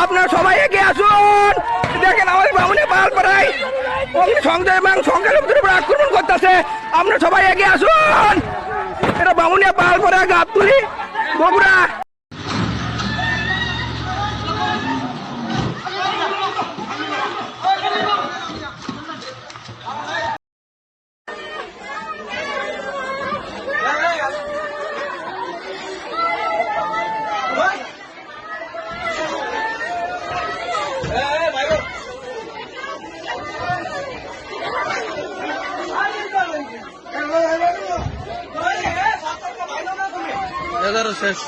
আপনারা সবাই এগিয়ে আসুন। দেখেন আমাদের বামুনে পাল করায় সংসদ এবং সংখ্যালঘুদের উপর আক্রমণ করতেছে। আপনারা সবাই এগিয়ে আসুন। এটা বামুনিয়া পাল করা গাবতলী বগুড়া। শেষ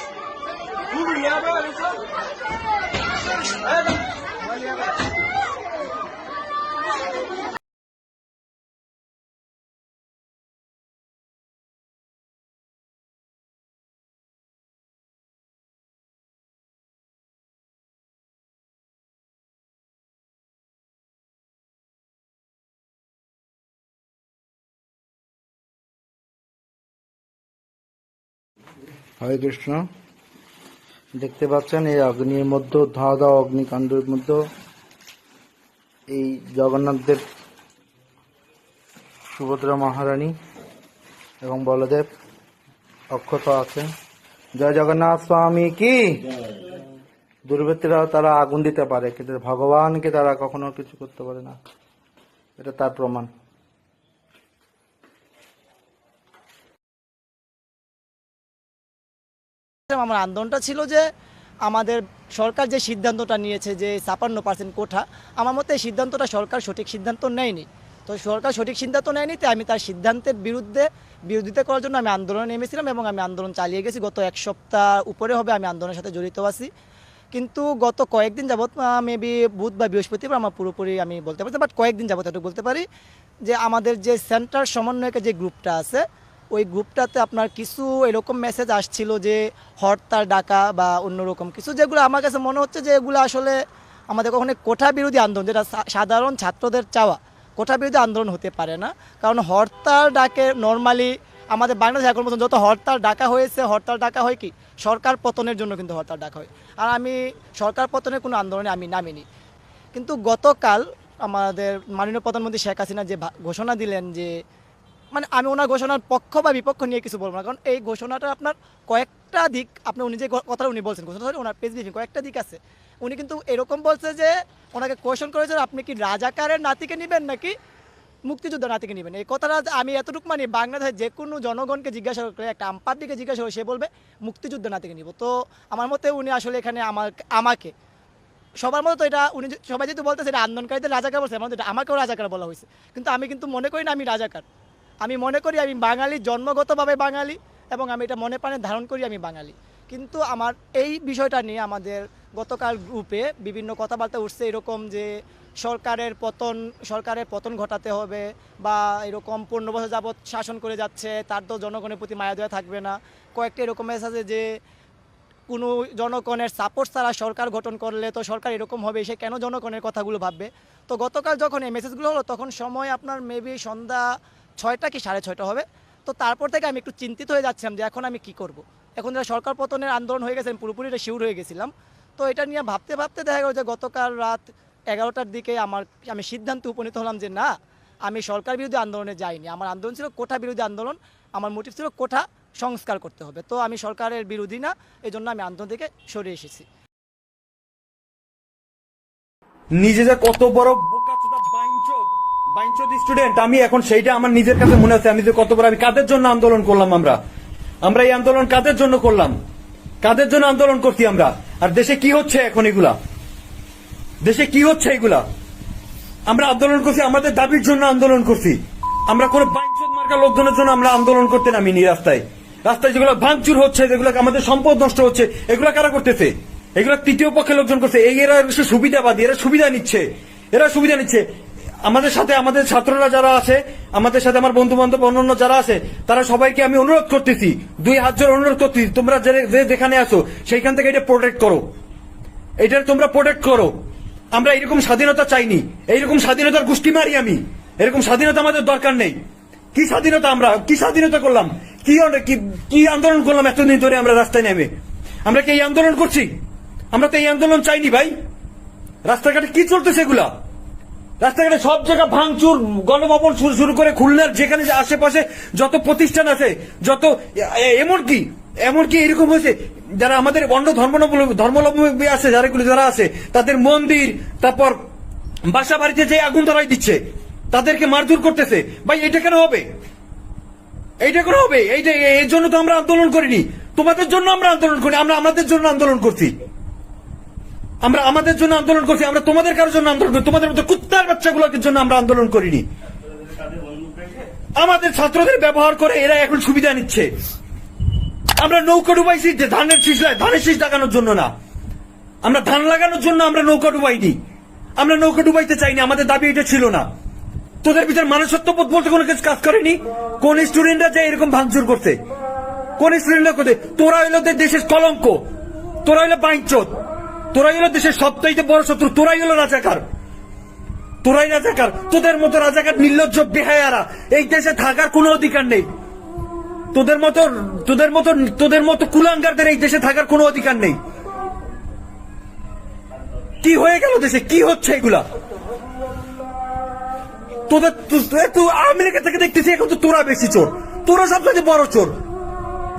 হরে কৃষ্ণ। দেখতে পাচ্ছেন এই অগ্নির মধ্যে, ধোঁয়া দেওয়া অগ্নিকাণ্ডের মধ্যে এই জগন্নাথদেব, সুভদ্রা মহারানী এবং বলদেব অক্ষত আছেন। জয় জগন্নাথ স্বামী কি। দুর্বৃত্তরা তারা আগুন দিতে পারে, কিন্তু ভগবানকে তারা কখনো কিছু করতে পারে না, এটা তার প্রমাণ। আমার আন্দোলনটা ছিল যে আমাদের সরকার যে সিদ্ধান্তটা নিয়েছে যে ৫৬% কোঠা, আমার মতে এই সিদ্ধান্তটা সরকার সঠিক সিদ্ধান্ত নেয়নি। তো সরকার সঠিক সিদ্ধান্ত নেয়নি, তাই আমি তার সিদ্ধান্তের বিরোধিতা করার জন্য আমি আন্দোলনে নেমেছিলাম এবং আমি আন্দোলন চালিয়ে গেছি। গত এক সপ্তাহ উপরে হবে আমি আন্দোলনের সাথে জড়িত আছি। কিন্তু গত কয়েকদিন যাবৎ, মেবি বুধ বা বৃহস্পতিবার, আমার পুরোপুরি আমি বলতে পারি, বাট কয়েকদিন যাবৎ একটু বলতে পারি যে আমাদের যে সেন্টার সমন্বয়কের যে গ্রুপটা আছে, ওই গ্রুপটাতে আপনার কিছু এরকম মেসেজ আসছিল যে হরতাল ডাকা বা অন্যরকম কিছু, যেগুলো আমার কাছে মনে হচ্ছে যে এগুলো আসলে আমাদের কখনো কোঠা বিরোধী আন্দোলন, যেটা সাধারণ ছাত্রদের চাওয়া, কোঠা বিরোধী আন্দোলন হতে পারে না। কারণ হরতাল ডাকে নর্মালি আমাদের বাংলাদেশে এখন পর্যন্ত যত হরতাল ডাকা হয়েছে, হরতাল ডাকা হয় কি সরকার পতনের জন্য, কিন্তু হরতাল ডাকা হয়। আর আমি সরকার পতনের কোনো আন্দোলনে আমি নামিনি। কিন্তু গতকাল আমাদের মাননীয় প্রধানমন্ত্রী শেখ হাসিনা যে ঘোষণা দিলেন, যে মানে আমি ওনার ঘোষণার পক্ষ বা বিপক্ষ নিয়ে কিছু বলবো না, কারণ এই ঘোষণাটা আপনার কয়েকটা দিক, আপনি উনি যে কথাটা উনি বলছেন, ঘোষণা ওনার পেজ ব্রিফিং কয়েকটা দিক আছে। উনি কিন্তু এরকম বলছে যে ওনাকে কোয়েশন করেছেন আপনি কি রাজাকারের নাতিকে নেবেন নাকি মুক্তিযোদ্ধার নাতিকে নেবেন। এই কথাটা আমি এতটুকু মানি, বাংলাদেশের যে কোনো জনগণকে জিজ্ঞাসা করে, একটা আমপাদ্দিকে জিজ্ঞাসা করে, সে বলবে মুক্তিযোদ্ধার নাতিকে নিব। তো আমার মতে উনি আসলে এখানে আমাকে সবার মতো, এটা উনি সবাই যেহেতু বলতেছে এটা আন্দোলনকারীদের রাজাকার বলছে, আমাদের আমাকেও রাজাকার বলা হয়েছে। কিন্তু আমি কিন্তু মনে করি না আমি রাজাকার। আমি মনে করি আমি বাঙালি, জন্মগতভাবে বাঙালি, এবং আমি এটা মনে প্রাণে ধারণ করি আমি বাঙালি। কিন্তু আমার এই বিষয়টা নিয়ে আমাদের গতকাল গ্রুপে বিভিন্ন কথাবার্তা উঠছে, এরকম যে সরকারের পতন ঘটাতে হবে, বা এরকম 15 বছর যাবৎ শাসন করে যাচ্ছে, তার তো জনগণের প্রতি মায়া দয়া থাকবে না। কয়েকটা এরকম মেসেজ আছে যে কোনো জনগণের সাপোর্ট ছাড়া সরকার গঠন করলে তো সরকার এরকম হবে, সে কেন জনগণের কথাগুলো ভাববে। তো গতকাল যখন এই মেসেজগুলো হলো, তখন সময় আপনার মেবি সন্ধ্যা 6টা কি 6:30 হবে। তো তারপর থেকে আমি একটু চিন্তিত হয়ে যাচ্ছিলাম যে এখন আমি কি করব। এখন যারা সরকার পতনের আন্দোলন হয়ে গেছে, আমি পুরোপুরি এটা শিওর হয়ে গেছিলাম। তো এটা নিয়ে ভাবতে ভাবতে দেখা গেল যে গতকাল রাত 11টার দিকে আমি সিদ্ধান্তে উপনীত হলাম যে না, আমি সরকার বিরোধী আন্দোলনে যাইনি। আমার আন্দোলন ছিল কোঠা বিরোধী আন্দোলন, আমার মোটিভ ছিল কোঠা সংস্কার করতে হবে। তো আমি সরকারের বিরোধী না, এই জন্য আমি আন্দোলন থেকে সরে এসেছি। নিজে যে কত বড় বোকাচোদা বাইঞ্চোদ স্টুডেন্ট, আমি এখন সেইটা আমার নিজের কাছে মনে আছে। আমি যে কত বড়, আমি কাদের জন্য আন্দোলন করলাম, আমরা এই আন্দোলন কাদের জন্য করলাম, কাদের জন্য আন্দোলন করছি আমরা। আর দেশে কি হচ্ছে এখন, দেশে কি হচ্ছে এগুলা। আমরা আন্দোলন করছি, আমাদের দাবির জন্য আন্দোলন করছি। আমরা কোন বাইঞ্চোদ মার্কা লোকজনের জন্য আমরা আন্দোলন করতে নামিনি। রাস্তায় যেগুলো ভাঙচুর হচ্ছে, যেগুলো আমাদের সম্পদ নষ্ট হচ্ছে, এগুলো কারা করতেছে? এগুলো তৃতীয় পক্ষের লোকজন করছে। এরা সুবিধাবাদী, এরা সুবিধা নিচ্ছে। আমাদের সাথে আমাদের ছাত্ররা যারা আছে, আমাদের সাথে আমার বন্ধু বান্ধব অন্যান্য যারা আছে, তারা সবাইকে আমি অনুরোধ করতেছি, 2 হাত জোড়ে অনুরোধ করতেছি, তোমরা যেখানে আছো সেইখান থেকে এটা প্রোটেক্ট করো, এটা তোমরা প্রোটেক্ট করো। আমরা এরকম স্বাধীনতা চাইনি, এইরকম স্বাধীনতার গোষ্ঠী মারি আমি। এরকম স্বাধীনতা আমাদের দরকার নেই। কি স্বাধীনতা, আমরা কি স্বাধীনতা করলাম, কি আন্দোলন করলাম এতদিন ধরে আমরা রাস্তায় নেমে? আমরা কি এই আন্দোলন করছি? আমরা তো এই আন্দোলন চাইনি ভাই। রাস্তাঘাটে কি চলতেছে এগুলা? রাস্তাঘাটে সব জায়গা ভাঙচুর, গণভবন শুরু করে খুলনার যেখানে যে আশেপাশে যত প্রতিষ্ঠান আছে, যত এমনকি এরকম হয়েছে, যারা আমাদের অন্য ধর্মাবলম্বী আছে, যারা আছে তাদের মন্দির, তারপর বাসা বাড়িতে যে আগুন ধরাই দিচ্ছে, তাদেরকে মারধর করতেছে। ভাই এটা কেন হবে? এইটা এর জন্য তো আমরা আন্দোলন করিনি, তোমাদের জন্য আমরা আন্দোলন করি, আমরা আমাদের জন্য আন্দোলন করছি, আমরা তোমাদের কারোর জন্য আন্দোলন করি, তোমাদের মতো কুত্তার বাচ্চাগুলোর জন্য আমরা আন্দোলন করিনি। আমাদের ছাত্রদের ব্যবহার করে এরা এখন সুবিধা নিচ্ছে। আমরা নৌকা ডুবাইছি যে ধানের শীষ লাগানোর জন্য না, আমরা ধান লাগানোর জন্য আমরা নৌকা ডুবাইনি, আমরা নৌকা ডুবাইতে চাইনি, আমাদের দাবি এটা ছিল না। তোদের ভিতরে মানুষত্ববোধ বলতে কোনো কিছু কাজ করেনি। কোন স্টুডেন্টরা যে এরকম ভাঙচুর করতে, কোন স্টুডেন্টরা করতে? তোরা হইলো দেশের কলঙ্ক, তোরা হইলো বাইঞ্চোদ, তোরাই হলো দেশের সবচাইতে বড় শত্রু, তোরাই হলো রাজাকার। তোদের মতো রাজাকার নির্লজ্জ বেহায়ারা এই দেশে থাকার কোনো অধিকার নেই। তোদের মতো কুলাঙ্গারদের এই দেশে থাকার কোনো অধিকার নেই। কি হয়ে গেল দেশে? কি হচ্ছে এগুলা? তুই আওয়ামী লীগের থেকে দেখতেছি এখন তো তোরা বেশি চোর, তোরা সবচেয়ে বড় চোর।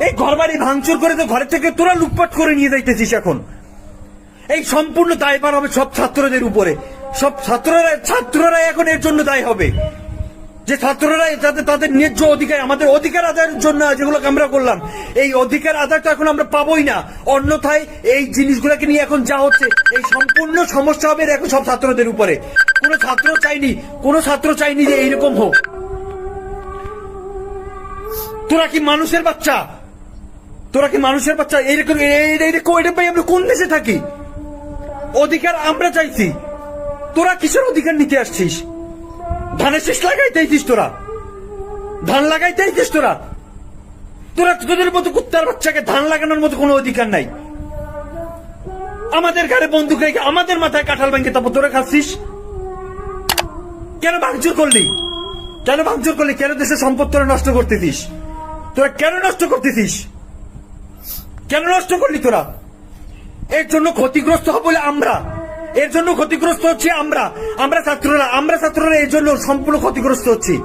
এই ঘর বাড়ি ভাঙচুর করে তো ঘরের থেকে তোরা লুটপাট করে নিয়ে যাইতেছিস। এখন এই সম্পূর্ণ দায়ভার হবে সব ছাত্রদের উপরে। সব ছাত্ররা এখন এর জন্য দায়ী হবে, যে ছাত্ররা যাতে তাদের ন্যায্য অধিকার, আমাদের অধিকার আদায়ের জন্য যেগুলোকে আমরা করলাম, এই অধিকার আদায় তো এখন আমরা পাবোই না। অন্যথায় এই জিনিসগুলোকে নিয়ে এখন যা হচ্ছে, এই সম্পূর্ণ সমস্যা হবে এখন সব ছাত্রদের উপরে। কোনো ছাত্র চাইনি যে এইরকম হোক। তোরা কি মানুষের বাচ্চা? এইরকম এটা পাই আমরা কোন দেশে থাকি? অধিকার আমরা চাইছি, তোরা কিসের অধিকার নিতে আসছিস? ধানের শীষ লাগাইতে আইছিস তোরা, ধান লাগাইতে আইছিস তোরা। তোদের মতো কুত্তার বাচ্চাকে ধান লাগানোর মতো কোনো অধিকার নাই। আমাদের ঘরে বন্দুক রেখে আমাদের মাথায় কাঁঠাল ভেঙে তারপর তোরা খাচ্ছিস। কেন ভাঙচুর করলি? কেন দেশের সম্পদ তোরা নষ্ট করতেছিস? কেন নষ্ট করলি তোরা? এর জন্য ক্ষতিগ্রস্ত হব বলে ক্ষতিগ্রস্ত হচ্ছি আমরা ছাত্ররা এর জন্য সম্পূর্ণ ক্ষতিগ্রস্ত হচ্ছি।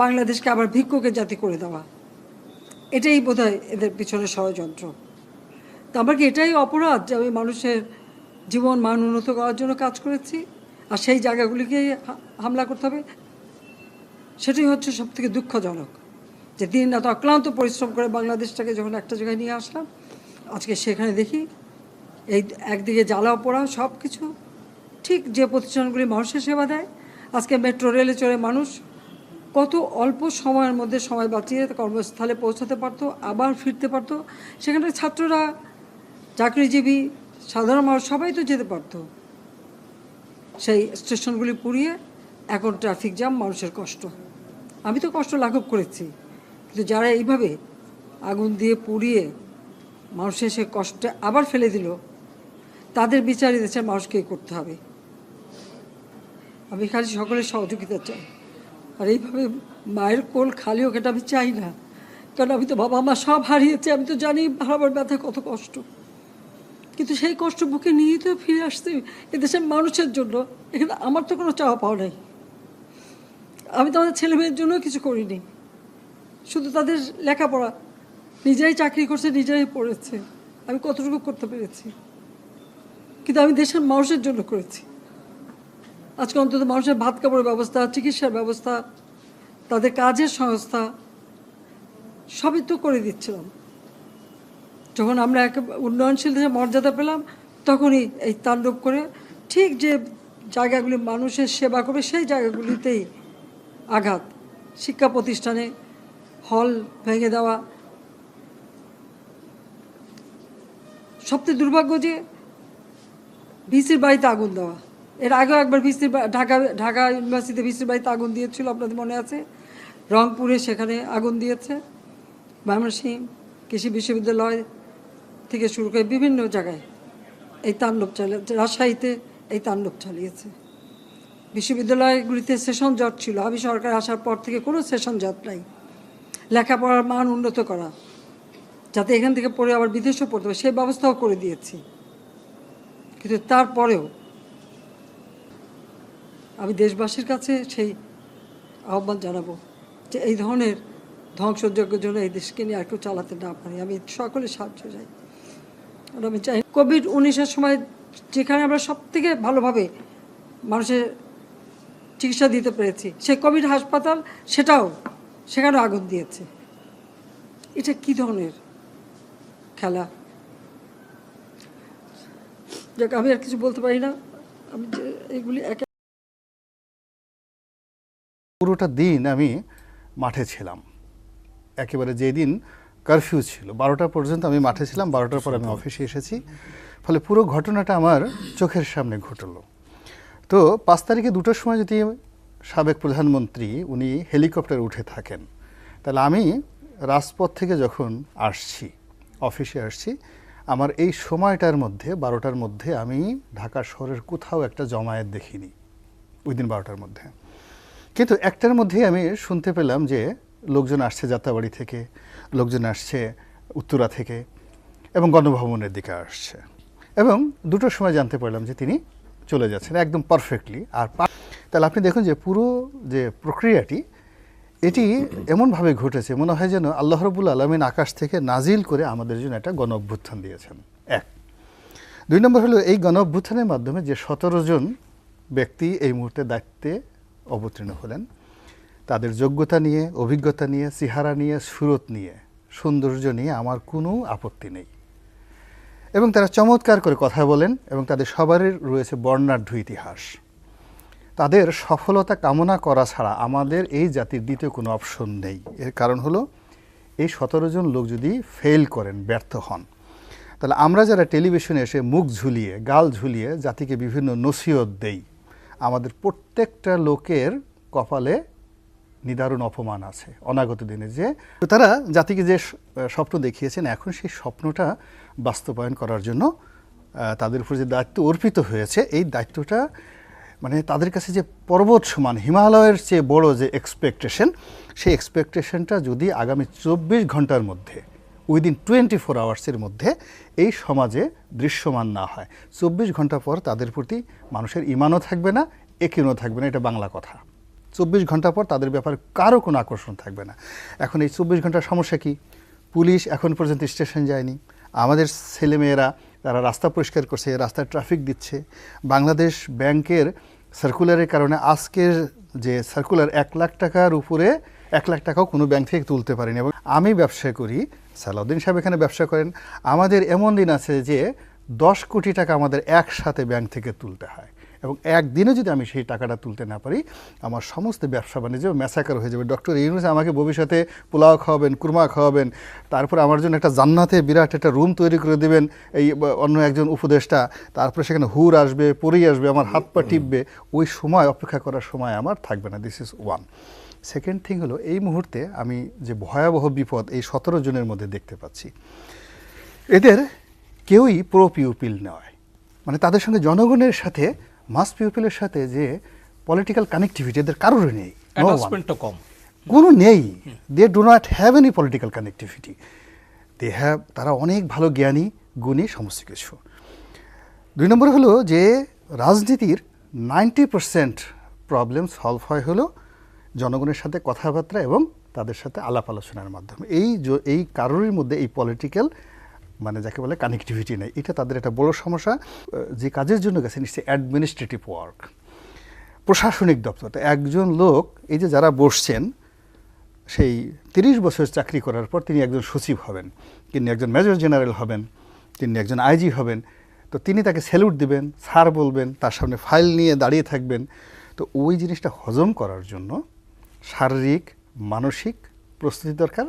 বাংলাদেশকে আবার ভিক্ষুকের জাতি করে দেওয়া, এটাই বোধহয় এদের পিছনে ষড়যন্ত্র। তো আমার কি এটাই অপরাধ যে আমি মানুষের জীবন মান উন্নত করার জন্য কাজ করেছি, আর সেই জায়গাগুলিকে হামলা করতে হবে? সেটাই হচ্ছে সবথেকে দুঃখজনক, যে দিন রাত অক্লান্ত পরিশ্রম করে বাংলাদেশটাকে যখন একটা জায়গায় নিয়ে আসলাম, আজকে সেখানে দেখি এই একদিকে জ্বালাও পোড়াও সব কিছু। ঠিক যে প্রতিষ্ঠানগুলি মানুষের সেবা দেয়, আজকে মেট্রো রেলে চড়ে মানুষ কত অল্প সময়ের মধ্যে সময় বাঁচিয়ে কর্মস্থলে পৌঁছাতে পারতো, আবার ফিরতে পারতো। সেখানে ছাত্ররা, চাকরিজীবী, সাধারণ মানুষ সবাই তো যেতে পারতো। সেই স্টেশনগুলি পুড়িয়ে এখন ট্রাফিক জ্যাম, মানুষের কষ্ট। আমি তো কষ্ট লাঘব করেছি, কিন্তু যারা এইভাবে আগুন দিয়ে পুড়িয়ে মানুষের সে কষ্টে আবার ফেলে দিল, তাদের বিচার দেশের মানুষকেই করতে হবে। আমি খালি সকলের সহযোগিতা চাই। আর এইভাবে মায়ের কোল খালি হোক, এটা আমি চাই না। কারণ আমি তো বাবা মা সব হারিয়েছি, আমি তো জানি হারাবার ব্যথা কত কষ্ট। কিন্তু সেই কষ্ট বুকে নিয়ে তো ফিরে আসছি এদেশের মানুষের জন্য। এখানে আমার তো কোনো চাওয়া পাওয়া নাই। আমি তো আমাদের ছেলে মেয়ের জন্য কিছু করিনি, শুধু তাদের লেখাপড়া, নিজেরাই চাকরি করছে, নিজেরাই পড়েছে। আমি কতটুকু করতে পেরেছি, কিন্তু আমি দেশের মানুষের জন্য করেছি। আজকে অন্তত মানুষের ভাত কাপড়ের ব্যবস্থা, চিকিৎসার ব্যবস্থা, তাদের কাজের সংস্থা সবই তো করে দিচ্ছিলাম। যখন আমরা এক উন্নয়নশীল দেশে মর্যাদা পেলাম, তখনই এই তাণ্ডব করে ঠিক যে জায়গাগুলি মানুষের সেবা করবে সেই জায়গাগুলিতেই আঘাত। শিক্ষা প্রতিষ্ঠানে হল ভেঙে দেওয়া। সবচেয়ে দুর্ভাগ্য যে ভিসির বাড়িতে আগুন দেওয়া। এর আগেও একবার ঢাকা ইউনিভার্সিটিতে ভিসির বাড়িতে আগুন দিয়েছিল, আপনাদের মনে আছে। রংপুরে সেখানে আগুন দিয়েছে, ময়মনসিংহ কৃষি বিশ্ববিদ্যালয় থেকে শুরু করে বিভিন্ন জায়গায় এই তাণ্ডব চালিয়েছে। রাজশাহীতে এই তাণ্ডব চালিয়েছে। বিশ্ববিদ্যালয়গুলিতে সেশন জট ছিল, আমি সরকার আসার পর থেকে কোনো সেশন জট নাই। লেখাপড়ার মান উন্নত করা, যাতে এখান থেকে পড়ে আবার বিদেশেও পড়তে হবে, সেই ব্যবস্থাও করে দিয়েছি। কিন্তু তারপরেও আমি দেশবাসীর কাছে সেই আহ্বান জানাবো যে এই ধরনের ধ্বংসযজ্ঞের জন্য এই দেশকে নিয়ে আর কেউ চালাতে না পারে। আমি সকলের সাহায্য চাই। আর আমি চাই কোভিড-19 সময় যেখানে আমরা সব থেকে ভালোভাবে মানুষের চিকিৎসা দিতে পেরেছি, সেই কোভিড হাসপাতাল সেখানেও আগুন দিয়েছে। এটা কি ধরনের খেলা? যাক, আমি আর কিছু বলতে পারি না। আমি যে এগুলি পুরোটা দিন আমি মাঠে ছিলাম, একেবারে যেদিন কারফিউ ছিল 12টা পর্যন্ত আমি মাঠে ছিলাম, 12টার পর আমি অফিসে এসেছি। ফলে পুরো ঘটনাটা আমার চোখের সামনে ঘটলো। তো 5 তারিখে 2টোর সময় যদি সাবেক প্রধানমন্ত্রী উনি হেলিকপ্টারে উঠে থাকেন, তাহলে আমি রাজপথ থেকে যখন আসছি, অফিসে আসছি, আমার এই সময়টার মধ্যে 12টার মধ্যে আমি ঢাকা শহরের কোথাও একটা জমায়েত দেখিনি ওই দিন 12টার মধ্যে। কিন্তু একটার মধ্যেই আমি শুনতে পেলাম যে লোকজন আসছে যাত্রাবাড়ি থেকে, লোকজন আসছে উত্তরা থেকে এবং গণভবনের দিকে আসছে, এবং 2টোর সময় জানতে পারলাম যে তিনি চলে যাচ্ছেন একদম পারফেক্টলি। আর তাহলে আপনি দেখুন যে পুরো যে প্রক্রিয়াটি এটি এমনভাবে ঘটেছে, মনে হয় যেন আল্লাহ রাব্বুল আলামিন আকাশ থেকে নাজিল করে আমাদের জন্য একটা গণ অভ্যুত্থান দিয়েছেন। 1 2 নম্বর হলো এই গণ অভ্যুত্থানের মাধ্যমে যে 17 জন ব্যক্তি এই মুহূর্তে দায়িত্বে অবতীর্ণ হলেন, তাদের যোগ্যতা নিয়ে, অভিজ্ঞতা নিয়ে, চেহারা নিয়ে, সুরত নিয়ে, সৌন্দর্য নিয়ে আমার কোনো আপত্তি নেই, এবং তারা চমৎকার করে কথা বলেন এবং তাদের সবারই রয়েছে বর্ণাঢ্য ইতিহাস। তাদের সফলতা কামনা করা ছাড়া আমাদের এই জাতির দ্বিতীয় কোনো অপশন নেই। এর কারণ হলো এই 17 জন লোক যদি ফেল করেন, ব্যর্থ হন, তাহলে আমরা যারা টেলিভিশনে এসে মুখ ঝুলিয়ে, গাল ঝুলিয়ে জাতিকে বিভিন্ন নসিহত দেই, আমাদের প্রত্যেকটা লোকের কপালে নিদারুণ অপমান আছে অনাগত দিনে। যে তারা জাতিকে যে স্বপ্ন দেখিয়েছেন, এখন সেই স্বপ্নটা বাস্তবায়ন করার জন্য তাদের উপর যে দায়িত্ব অর্পিত হয়েছে, এই দায়িত্বটা মানে তাদের কাছে যে পর্বত সমান, হিমালয়ের চেয়ে বড় যে এক্সপেকটেশন, সেই এক্সপেকটেশনটা যদি আগামী 24 ঘন্টার মধ্যে, উইদিন 24 আওয়ার্সের মধ্যে এই সমাজে দৃশ্যমান না হয়, 24 ঘন্টা পর তাদের প্রতি মানুষের ইমানও থাকবে না, একিনও থাকবে না। এটা বাংলা কথা। 24 ঘন্টা পর তাদের ব্যাপারে কারো কোনো আকর্ষণ থাকবে না। এখন এই 24 ঘন্টার সমস্যা কি? পুলিশ এখন পর্যন্ত স্টেশন যায়নি, আমাদের ছেলেমেয়েরা তারা রাস্তা পরিষ্কার করছে, রাস্তায় ট্রাফিক দিচ্ছে। বাংলাদেশ ব্যাংকের সার্কুলারের কারণে আজকের যে সার্কুলার 1 লাখ টাকার উপরে 1 লাখ টাকাও কোনো ব্যাংক থেকে তুলতে পারিনি। এবং আমি ব্যবসা করি, সালাউদ্দিন সাহেব এখানে ব্যবসা করেন, আমাদের এমন দিন আছে যে 10 কোটি টাকা আমাদের একসাথে ব্যাংক থেকে তুলতে হয়, এবং একদিনে যদি আমি সেই টাকাটা তুলতে না পারি, আমার সমস্ত ব্যবসা বাণিজ্য ম্যাসাকার হয়ে যাবে। ডক্টর ইউনূস আমাকে ভবিষ্যতে পোলাও খাওয়াবেন, কুরমা খাওয়াবেন, তারপর আমার জন্য একটা জান্নাতে বিরাট একটা রুম তৈরি করে দেবেন এই অন্য একজন উপদেষ্টা, তারপরে সেখানে হুর আসবে, পরি আসবে, আমার হাত পা টিপবে। ওই সময় অপেক্ষা করার সময় আমার থাকবে না। This is 1। সেকেন্ড থিং হলো, এই মুহূর্তে আমি যে ভয়াবহ বিপদ এই 17 জনের মধ্যে দেখতে পাচ্ছি, এদের কেউই প্রো পিউপিল নয়। মানে তাদের সঙ্গে জনগণের সাথে, মাস পিউপিলের সাথে যে পলিটিক্যাল কানেক্টিভিটি এদের কারোর নেই, কম, কোনো নেই। They do not have any political connectivity. তারা অনেক ভালো জ্ঞানী, গুণী, সমস্ত কিছু। 2 নম্বর হলো যে রাজনীতির 90% প্রবলেম সলভ হয় হলো জনগণের সাথে কথাবার্তা এবং তাদের সাথে আলাপ আলোচনার মাধ্যমে। এই কারোর মধ্যে এই পলিটিক্যাল মানে যাকে বলে কানেক্টিভিটি নেই। এটা তাদের একটা বড় সমস্যা। যে কাজের জন্য গেছে নিশ্চয়ই অ্যাডমিনিস্ট্রেটিভ ওয়ার্ক, প্রশাসনিক দপ্তর। একজন লোক, এই যে যারা বসছেন, সেই 30 বছর চাকরি করার পর তিনি একজন সচিব হবেন, তিনি একজন মেজর জেনারেল হবেন, তিনি একজন আইজি হবেন। তো তিনি তাকে স্যালুট দিবেন, স্যার বলবেন, তার সামনে ফাইল নিয়ে দাঁড়িয়ে থাকবেন। তো ওই জিনিসটা হজম করার জন্য শারীরিক, মানসিক প্রস্তুতি দরকার।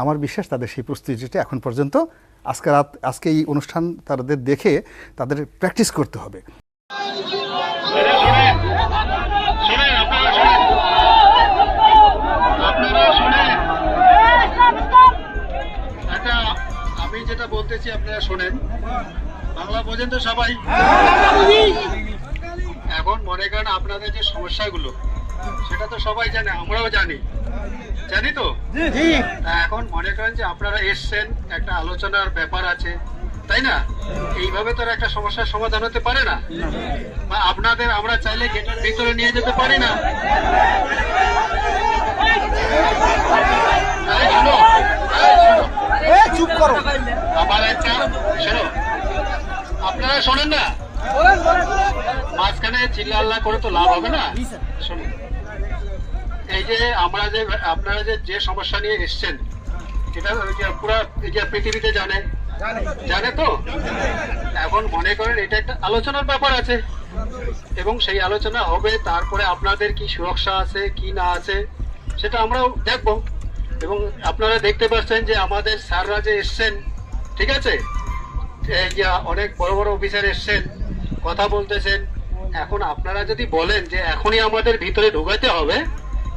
আমার বিশ্বাস তাদের সেই প্রস্তুতিটা এখন পর্যন্ত আজকে এই অনুষ্ঠান তাদের দেখে তাদের প্র্যাকটিস করতে হবে। আমি যেটা বলতেছি আপনারা শোনেন, বাংলা বোঝেন তো সবাই? এখন মনে করেন আপনাদের যে সমস্যাগুলো, সেটা তো সবাই জানে, আমরাও জানি তো। এখন মনে করেন যে আপনারা এসছেন, একটা আলোচনার ব্যাপার আছে, তাই না? এইভাবে তো আর একটা সমস্যার সমাধান হতে পারে না। বা আপনাদের আমরা চাইলে গেটের ভিতরে নিয়ে যেতে পারি না। এই শোনো, চুপ করো। আমার একটা শোনো, আপনারা শোনেন না, মাঝখানে চিল্লা করে তো লাভ হবে না। শোনেন, এই যে আপনারা যে সমস্যা নিয়ে এসছেন, এটা পুরা পৃথিবীতে জানে তো। এখন মনে করেন এটা একটা আলোচনার ব্যাপার আছে, এবং সেই আলোচনা হবে, তারপরে আপনাদের কি সুরক্ষা আছে কি না আছে সেটা আমরাও দেখবো। এবং আপনারা দেখতে পাচ্ছেন যে আমাদের স্যাররা যে এসছেন, ঠিক আছে, এই যে অনেক বড় বড় অফিসার এসছেন, কথা বলতেছেন। এখন আপনারা যদি বলেন যে এখনই আমাদের ভিতরে ঢোকাতে হবে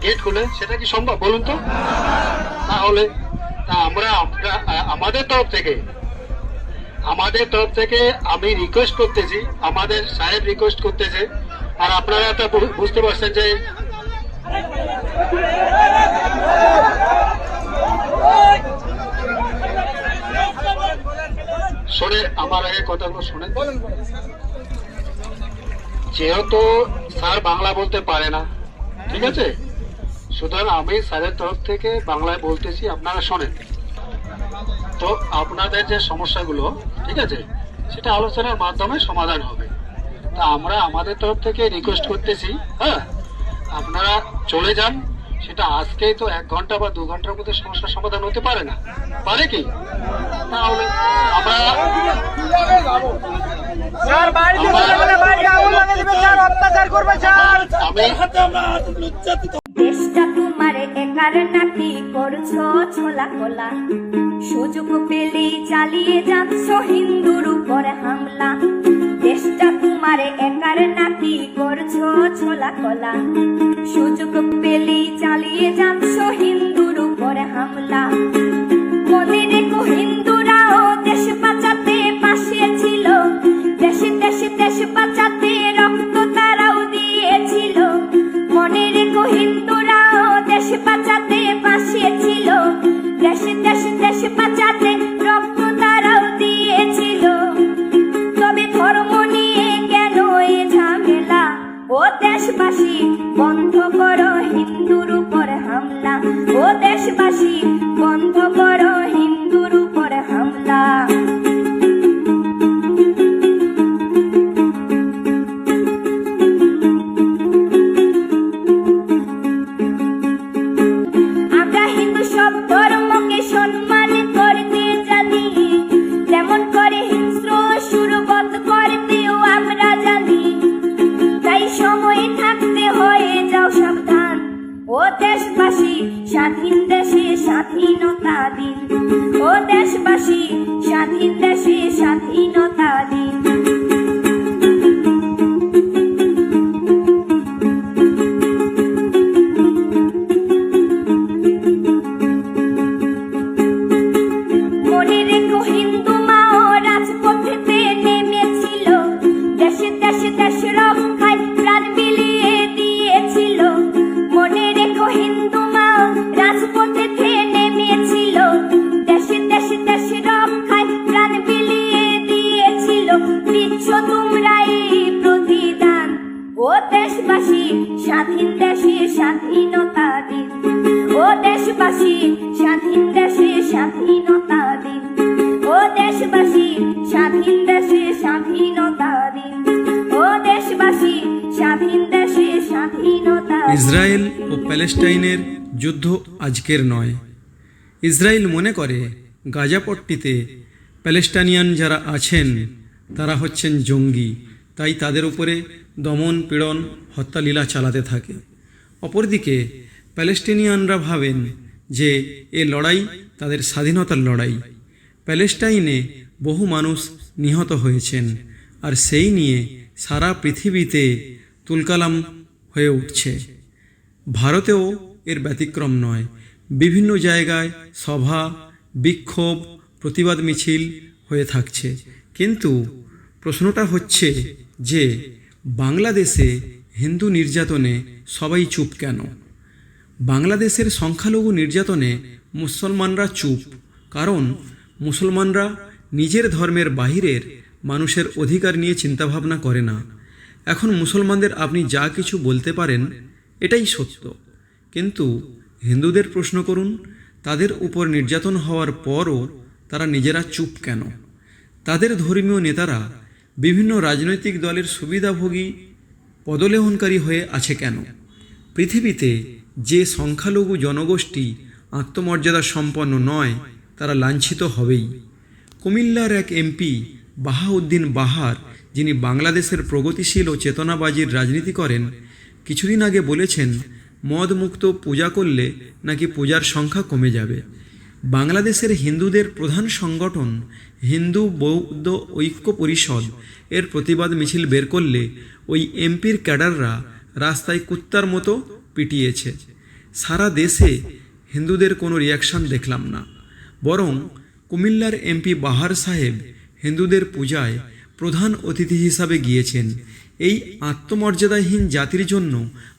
গেট খুলে, সেটা কি সম্ভব বলুন তো? তাহলে আমরা আমাদের তরফ থেকে আমি রিকোয়েস্ট করতেছি, আমাদের সাহেব রিকোয়েস্ট করতেছে, আর আপনারা তো বুঝতে পারছেন যে শোনে, আমার আগে কথাগুলো শোনেন। যেহেতু স্যার বাংলা বলতে পারে না, ঠিক আছে, সুতরাং আমি স্যারের তরফ থেকে বাংলায় বলতেছি, আপনারা শোনেন। তো আপনাদের যে সমস্যাগুলো, ঠিক আছে, সেটা আলোচনার মাধ্যমে সমাধান হবে। তা আমরা আমাদের তরফ থেকে রিকোয়েস্ট করতেছি, হ্যাঁ, আপনারা চলে যান। সেটা আজকেই তো 1 ঘন্টা বা 2 ঘন্টার মধ্যে সমস্যার সমাধান হতে পারে না, পারে কি? তাহলে আমরা দেশটা তোমার একার নাকি করছো ছোলা কোলা, সুযোগ পেলেই চালিয়ে যাচ্ছ হিন্দুর উপর হামলা। দেশটা তোমার একার নাকি করছো ছোলা কোলা, সুযোগ পেলেই চালিয়ে যাচ্ছ হিন্দুর উপর হামলা। মনে রেখো হিন্দুরাও দেশ বাঁচাতে পাশে ছিল, দেশ বাঁচাতে রক্ত তারাও দিয়েছিল। মনে রেখো হিন্দুরাও দেশ বাঁচাতে পাশে ছিল, দেশ বাঁচাতে রক্ত তারাও দিয়েছিল। তবে ধর্ম নিয়ে কেন এ ঝামেলা? ও দেশবাসী বন্ধ করো হিন্দুর উপর হামলা, ও দেশবাসী বন্ধ করো হিন্দুর উপর হামলা। আমরা হিন্দু সব ধর্মকে সম্মান করতে জানি, যেমন করে হিংস্র সুরবত করতেও আমরা জানি। তাই সময় থাকতে হয়ে যাও সাবধান, ও দেশবাসী স্বাধীন দেশে স্বাধীনতা দিন, ও দেশবাসী স্বাধীন দেশে স্বাধীনতা দিন। মনে রেখো হিন্দু মাও রাজপথেতে নেমেছিল, দেশ রক্ষায় প্রাণ বিলিয়ে দিয়েছিল। মনে রেখো হিন্দু মাও রাজপথেতে নেমেছিল, দেশ রক্ষায় প্রাণ বিলিয়ে দিয়েছিল। দিচ্ছ তোমরা এই প্রতিদান, ও দেশবাসী স্বাধীন দেশে স্বাধীনতা দিন, ও দেশবাসী স্বাধীন দেশে স্বাধীনতা দিন, ও দেশবাসী স্বাধীন দেশে স্বাধীনতা দিন, ও দেশবাসী স্বাধীন দেশে স্বাধীনতা দিন। ইসরায়েল ও প্যালেস্টাইনের যুদ্ধ আজকের নয়। ইসরায়েল মনে করে গাজাপট্টিতে প্যালেস্টাইনিয়ান যারা আছেন তারা হচ্ছেন জঙ্গি, তাই তাদের উপরে দমন পীড়ন হত্যালীলা চালাতে থাকে। অপরদিকে প্যালেস্টিনিয়ানরা ভাবেন যে এ লড়াই তাদের স্বাধীনতার লড়াই। প্যালেস্টাইনে বহু মানুষ নিহত হয়েছেন, আর সেই নিয়ে সারা পৃথিবীতে তুলকালাম হয়ে উঠছে। ভারতেও এর ব্যতিক্রম নয়। বিভিন্ন জায়গায় সভা, বিক্ষোভ, প্রতিবাদ মিছিল হয়ে থাকছে। কিন্তু প্রশ্নটা হচ্ছে যে বাংলাদেশে হিন্দু নির্যাতনে সবাই চুপ কেন? বাংলাদেশের সংখ্যালঘু নির্যাতনে মুসলমানরা চুপ, কারণ মুসলমানরা নিজের ধর্মের বাহিরের মানুষের অধিকার নিয়ে চিন্তাভাবনা করে না। এখন মুসলমানদের আপনি যা কিছু বলতে পারেন এটাই সত্য, কিন্তু হিন্দুদের প্রশ্ন করুন, তাদের উপর নির্যাতন হওয়ার পরও তারা নিজেরা চুপ কেন? তাদের ধর্মীয় নেতারা বিভিন্ন রাজনৈতিক দলের সুবিধাভোগী পদলেহনকারী হয়ে আছে কেন? পৃথিবীতে যে সংখ্যালঘু জনগোষ্ঠী আত্মমর্যাদা সম্পন্ন নয় তারা লাঞ্ছিত হবেই। কুমিল্লার এক এমপি বাহাউদ্দিন বাহার, যিনি বাংলাদেশের প্রগতিশীল ও চেতনাবাজির রাজনীতি করেন, কিছুদিন আগে বলেছেন মদমুক্ত পূজা করলে নাকি পূজার সংখ্যা কমে যাবে। বাংলাদেশের হিন্দুদের প্রধান সংগঠন হিন্দু বৌদ্ধ ঐক্য পরিষদ এর প্রতিবাদ মিছিল বের করলে ওই এমপির ক্যাডাররা রাস্তায় কুত্তার মতো পিটিয়েছে। সারা দেশে হিন্দুদের কোনো রিয়াকশন দেখলাম না, বরং কুমিল্লার এমপি বাহার সাহেব হিন্দুদের পূজায় প্রধান অতিথি হিসাবে গিয়েছেন। এই আত্মমর্যাদাহীন জাতির জন্য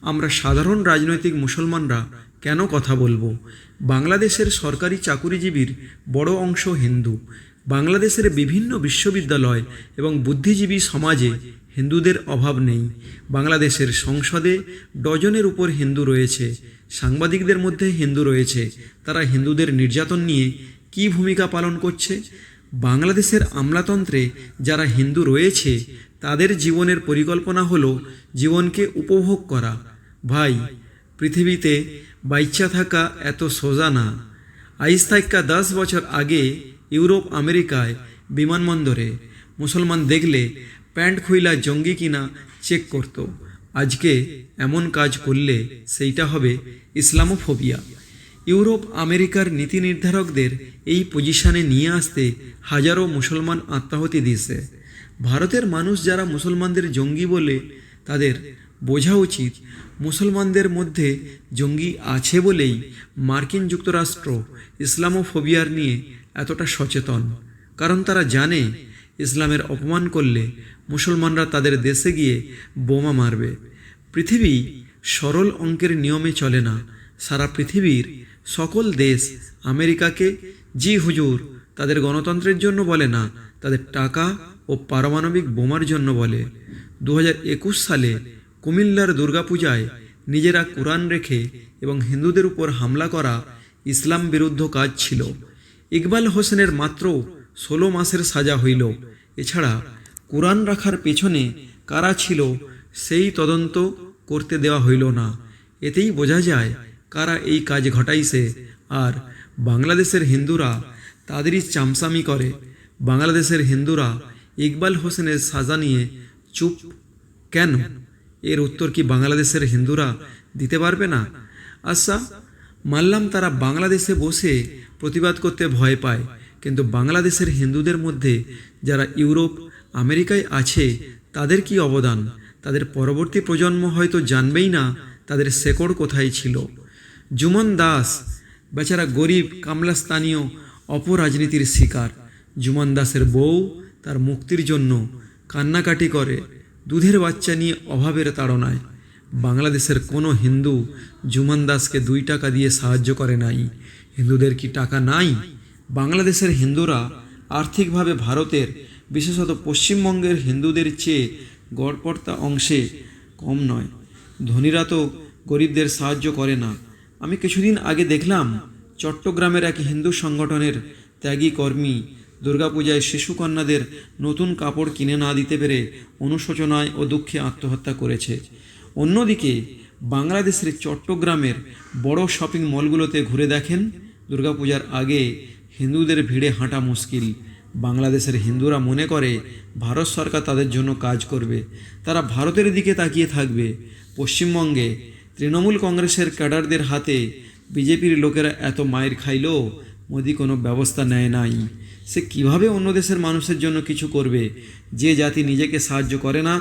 আমরা সাধারণ রাজনৈতিক মুসলমানরা কেন কথা বলবো? বাংলাদেশের সরকারি চাকুরিজীবীর বড় অংশ হিন্দু। বাংলাদেশের বিভিন্ন বিশ্ববিদ্যালয় এবং বুদ্ধিজীবী সমাজে হিন্দুদের অভাব নেই। বাংলাদেশের সংসদে ডজনের উপর হিন্দু রয়েছে, সাংবাদিকদের মধ্যে হিন্দু রয়েছে। তারা হিন্দুদের নির্যাতন নিয়ে কী ভূমিকা পালন করছে? বাংলাদেশের আমলাতন্ত্রে যারা হিন্দু রয়েছে তাদের জীবনের পরিকল্পনা হলো জীবনকে উপভোগ করা। ভাই, পৃথিবীতে বাইচ্চা থাকা এত সোজা না। আইজ থাকা 10 বছর আগে ইউরোপ আমেরিকায় বিমানবন্দরে মুসলমান দেখলে প্যান্ট খুইলা জঙ্গি কিনা চেক করত। আজকে এমন কাজ করলে সেইটা হবে ইসলামোফোবিয়া। ইউরোপ আমেরিকার নীতি নির্ধারকদের এই পজিশনে নিয়ে আসতে হাজারো মুসলমান আত্মাহুতি দিয়েছে। ভারতের মানুষ যারা মুসলমানদের জঙ্গি বলে, তাদের বোঝা উচিত মুসলমানদের মধ্যে জঙ্গি আছে বলেই মার্কিন যুক্তরাষ্ট্র ইসলামোফোবিয়ার নিয়ে এতটা সচেতন। কারণ তারা জানে ইসলামের অপমান করলে মুসলমানরা তাদের দেশে গিয়ে বোমা মারবে। পৃথিবী সরল অঙ্কের নিয়মে চলে না। সারা পৃথিবীর সকল দেশ আমেরিকাকে জি হুজুর তাদের গণতন্ত্রের জন্য বলে না, তাদের টাকা ও পারমাণবিক বোমার জন্য বলে। 2021 সালে কুমিল্লার দুর্গাপূজায় নিজেরা কোরআন রেখে এবং হিন্দুদের উপর হামলা করা ইসলাম বিরুদ্ধ কাজ ছিল। ইকবাল হোসেনের মাত্র 16 মাসের সাজা হইল। এছাড়া কোরআন রাখার পেছনে কারা ছিল সেই তদন্ত করতে দেওয়া হইল না। এতেই বোঝা যায় কারা এই কাজ ঘটাইছে। আর বাংলাদেশের হিন্দুরা তাদেরই চামচামি করে। বাংলাদেশের হিন্দুরা ইকবাল হোসেনের সাজা নিয়ে চুপ কেন? এর উত্তর কি বাংলাদেশের হিন্দুরা দিতে পারবে না? আচ্ছা, মানলাম তারা বাংলাদেশে বসে প্রতিবাদ করতে ভয় পায়, কিন্তু বাংলাদেশের হিন্দুদের মধ্যে যারা ইউরোপ আমেরিকায় আছে তাদের কি অবদান? তাদের পরবর্তী প্রজন্ম হয়তো জানবেই না তাদের শেকড় কোথায় ছিল। জুমন দাস বেচারা গরিব কামলাস্থানীয় অপরাজনীতির শিকার। জুমন দাসের বউ তার মুক্তির জন্য কান্নাকাটি করে দুধের বাচ্চা নিয়ে অভাবের তাড়নায়। বাংলাদেশের কোনো হিন্দু জুমন দাসকে 2 টাকা দিয়ে সাহায্য করে নাই। হিন্দুদের কি টাকা নাই? বাংলাদেশের হিন্দুরা আর্থিকভাবে ভারতের, বিশেষত পশ্চিমবঙ্গের হিন্দুদের চেয়ে গড়পড়তা অংশে কম নয়। ধনীরা তো গরিবদের সাহায্য করে না। আমি কিছুদিন আগে দেখলাম চট্টগ্রামের এক হিন্দু সংগঠনের ত্যাগী কর্মী দুর্গাপূজায় শিশুকন্যাদের নতুন কাপড় কিনে না দিতে পেরে অনুশোচনায় ও দুঃখে আত্মহত্যা করেছে। অন্যদিকে বাংলাদেশের চট্টগ্রামের বড় শপিং মলগুলোতে ঘুরে দেখেন, দুর্গাপূজার আগে হিন্দুদের ভিড়ে হাঁটা মুশকিল। বাংলাদেশের হিন্দুরা মনে করে ভারত সরকার তাদের জন্য কাজ করবে, তারা ভারতের দিকে তাকিয়ে থাকবে। পশ্চিমবঙ্গে তৃণমূল কংগ্রেসের ক্যাডারদের হাতে বিজেপির লোকেরা এত মায়ের খাইলেও মোদি কোনো ব্যবস্থা নেয় নাই। সে কিভাবে অন্য দেশের মানুষের জন্য কিছু করবে? যে জাতি নিজেকে সাহায্য করে না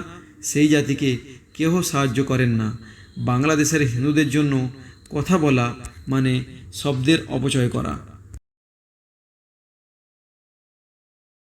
সেই জাতিকে কেউ সাহায্য করেন না। বাংলাদেশের হিন্দুদের জন্য কথা বলা মানে শব্দের অপচয় করা।